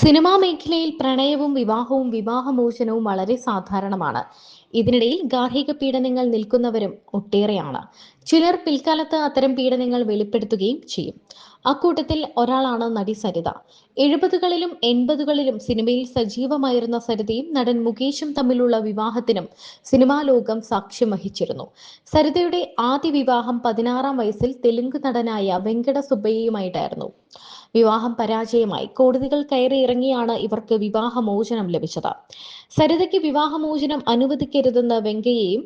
Cinema മേഖലയിൽ പ്രണയവും വിവാഹവും വിവാഹമോചനവും വളരെ സാധാരണമാണ്. ഇതിനിടയിൽ ഗാർഹിക പീഡനങ്ങൾ നിൽക്കുന്നവരും ഒട്ടേറെയാണ്. ചിലർ പിൽക്കാലത്ത് അത്തരം പീഡനങ്ങൾ വെളിപ്പെടുത്തുകയും ചെയ്യും. അക്കൂട്ടത്തിൽ ഒരാളാണ് നടി സരിത. 70കളിലും 80കളിലും സിനിമയിൽ സജീവമായിരുന്ന സരിതയും നടൻ മുകേഷും തമ്മിലുള്ള വിവാഹത്തിനും സിനിമാ ലോകം സാക്ഷ്യം വഹിച്ചിരുന്നു. സരിതയുടെ ആദ്യ വിവാഹം 16-ാം വയസ്സിൽ തെലുങ്ക് നടനായ വെങ്കട സുബ്ബയ്യയുമായിട്ടായിരുന്നു. വിവാഹം പരാജയമായി കോടതികൾ കയറി ഇറങ്ങിയാണ് ഇവർക്ക് വിവാഹമോചനം ലഭിച്ചത്. സരിതയ്ക്ക് വിവാഹമോചനം അനുവദിക്കരുതെന്ന് വെങ്കയ്യയും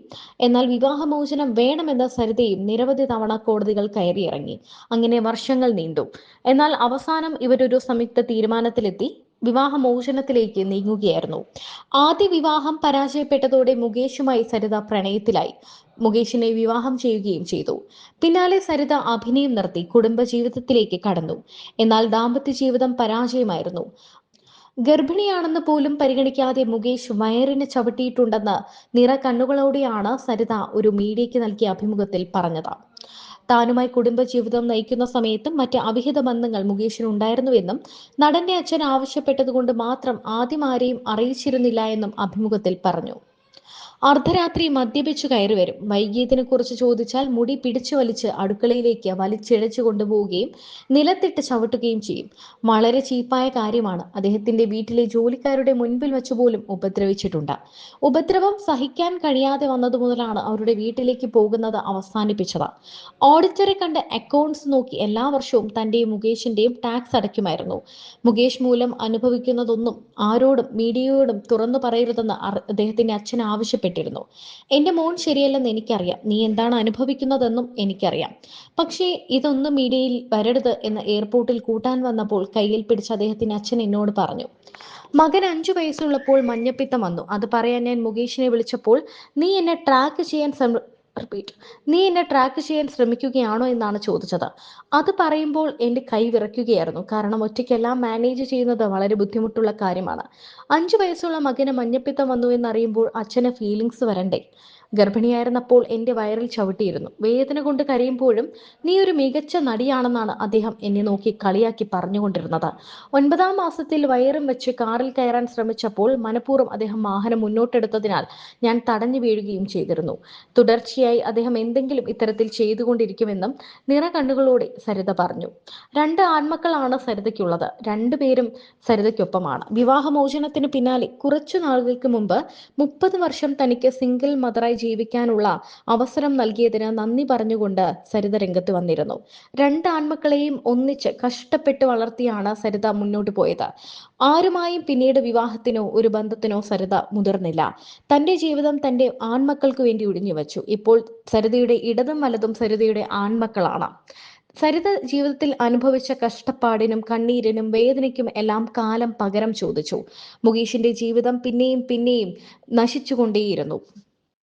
എന്നാൽ വിവാഹമോചനം വേണമെന്ന സരിതയും നിരവധി തവണ കോടതികൾ കയറിയിറങ്ങി. അങ്ങനെ വർഷങ്ങൾ നീണ്ടു. എന്നാൽ അവസാനം ഇവരൊരു സംയുക്ത തീരുമാനത്തിലെത്തി വിവാഹമോചനത്തിലേക്ക് നീങ്ങുകയായിരുന്നു. ആദ്യ വിവാഹം പരാജയപ്പെട്ടതോടെ മുകേഷുമായി സരിത പ്രണയത്തിലായി. മുകേഷിനെ വിവാഹം ചെയ്യുകയും ചെയ്തു. പിന്നാലെ സരിത അഭിനയം നിർത്തി കുടുംബജീവിതത്തിലേക്ക് കടന്നു. എന്നാൽ ദാമ്പത്യ ജീവിതം പരാജയമായിരുന്നു. ഗർഭിണിയാണെന്ന് പോലും പരിഗണിക്കാതെ മുകേഷ് വയറിന് ചവിട്ടിയിട്ടുണ്ടെന്ന് നിറകണ്ണുകളോടെയാണ് സരിത ഒരു മീഡിയയ്ക്ക് നൽകിയ അഭിമുഖത്തിൽ പറഞ്ഞത്. താനുമായി കുടുംബജീവിതം നയിക്കുന്ന സമയത്തും മറ്റ് അവിഹിത ബന്ധങ്ങൾ മുകേഷിന് ഉണ്ടായിരുന്നുവെന്നും നടന്റെ അച്ഛൻ ആവശ്യപ്പെട്ടതുകൊണ്ട് മാത്രം ആദ്യം ആരെയും അറിയിച്ചിരുന്നില്ല എന്നും അഭിമുഖത്തിൽ പറഞ്ഞു. അർദ്ധരാത്രി മദ്യപിച്ചു കയറി വരും. വൈകിയതിനെ കുറിച്ച് ചോദിച്ചാൽ മുടി പിടിച്ചു വലിച്ച് അടുക്കളയിലേക്ക് വലിച്ചിഴച്ചു കൊണ്ടുപോവുകയും നിലത്തിട്ട് ചവിട്ടുകയും ചെയ്യും. വളരെ ചീപ്പായ കാര്യമാണ്. അദ്ദേഹത്തിന്റെ വീട്ടിലെ ജോലിക്കാരുടെ മുൻപിൽ വെച്ചുപോലും ഉപദ്രവിച്ചിട്ടുണ്ട്. ഉപദ്രവം സഹിക്കാൻ കഴിയാതെ വന്നതു മുതലാണ് അവരുടെ വീട്ടിലേക്ക് പോകുന്നത് അവസാനിപ്പിച്ചത്. ഓഡിറ്ററെ കണ്ട് അക്കൗണ്ട്സ് നോക്കി എല്ലാ വർഷവും തന്റെയും മുകേഷിന്റെയും ടാക്സ് അടയ്ക്കുമായിരുന്നു. മുകേഷ് മൂലം അനുഭവിക്കുന്നതൊന്നും ആരോടും മീഡിയയോടും തുറന്നു പറയരുതെന്ന് അദ്ദേഹത്തിന്റെ അച്ഛൻ ആവശ്യപ്പെട്ടിരുന്നു. എന്റെ മോൻ ശരിയല്ലെന്ന് എനിക്കറിയാം, നീ എന്താണ് അനുഭവിക്കുന്നതെന്നും എനിക്കറിയാം, പക്ഷേ ഇതൊന്നും മീഡിയയിൽ വരരുത് എന്ന് എയർപോർട്ടിൽ കൂട്ടാൻ വന്നപ്പോൾ കയ്യിൽ പിടിച്ച അദ്ദേഹത്തിന്റെ അച്ഛൻ എന്നോട് പറഞ്ഞു. മകൻ 5 വയസ്സുള്ളപ്പോൾ മഞ്ഞപ്പിത്തം വന്നു. അത് പറയാൻ ഞാൻ മുകേഷിനെ വിളിച്ചപ്പോൾ നീ എന്നെ ട്രാക്ക് ചെയ്യാൻ ശ്രമിക്കുകയാണോ എന്നാണ് ചോദിച്ചത്. അത് പറയുമ്പോൾ എൻ്റെ കൈ വിറയ്ക്കുകയായിരുന്നു. കാരണം ഒറ്റയ്ക്കെല്ലാം മാനേജ് ചെയ്യുന്നത് വളരെ ബുദ്ധിമുട്ടുള്ള കാര്യമാണ്. 5 വയസ്സുള്ള മകന് മഞ്ഞപ്പിത്തം വന്നു എന്നറിയുമ്പോൾ അച്ഛന് ഫീലിങ്സ് വരണ്ടേ? ഗർഭിണിയായിരുന്നപ്പോൾ എൻ്റെ വയറിൽ ചവിട്ടിയിരുന്നു. വേദന കൊണ്ട് കരയുമ്പോഴും നീ ഒരു മികച്ച നടിയാണെന്നാണ് അദ്ദേഹം എന്നെ നോക്കി കളിയാക്കി പറഞ്ഞുകൊണ്ടിരുന്നത്. 9-ാം മാസത്തിൽ വയറും വെച്ച് കാറിൽ കയറാൻ ശ്രമിച്ചപ്പോൾ മനഃപൂർവ്വം അദ്ദേഹം വാഹനം മുന്നോട്ടെടുത്തതിനാൽ ഞാൻ തടഞ്ഞു വീഴുകയും ചെയ്തിരുന്നു. തുടർച്ചയായി അദ്ദേഹം എന്തെങ്കിലും ഇത്തരത്തിൽ ചെയ്തുകൊണ്ടിരിക്കുമെന്നും നിറകണ്ണുകളോടെ സരിത പറഞ്ഞു. 2 ആൺമക്കളാണ് സരിതയ്ക്കുള്ളത്. 2 പേരും സരിതയ്ക്കൊപ്പമാണ്. വിവാഹമോചനത്തിന് പിന്നാലെ കുറച്ചു നാളുകൾക്ക് മുമ്പ് 30 വർഷം തനിക്ക് സിംഗിൾ മദറായി ജീവിക്കാനുള്ള അവസരം നൽകിയതിന് നന്ദി പറഞ്ഞുകൊണ്ട് സരിത രംഗത്ത് വന്നിരുന്നു. 2 ആൺമക്കളെയും ഒന്നിച്ച് കഷ്ടപ്പെട്ട് വളർത്തിയാണ് സരിത മുന്നോട്ട് പോയത്. ആരുമായും പിന്നീട് വിവാഹത്തിനോ ഒരു ബന്ധത്തിനോ സരിത മുതിർന്നില്ല. തന്റെ ജീവിതം തന്റെ ആൺമക്കൾക്ക് വേണ്ടി ഒഴിഞ്ഞുവെച്ചു. ഇപ്പോൾ സരിതയുടെ ഇടതും വലതും സരിതയുടെ ആൺമക്കളാണ്. സരിത ജീവിതത്തിൽ അനുഭവിച്ച കഷ്ടപ്പാടിനും കണ്ണീരിനും വേദനയ്ക്കും എല്ലാം കാലം പകരം ചോദിച്ചു. മുകേഷിന്റെ ജീവിതം പിന്നെയും പിന്നെയും നശിച്ചുകൊണ്ടേയിരുന്നു.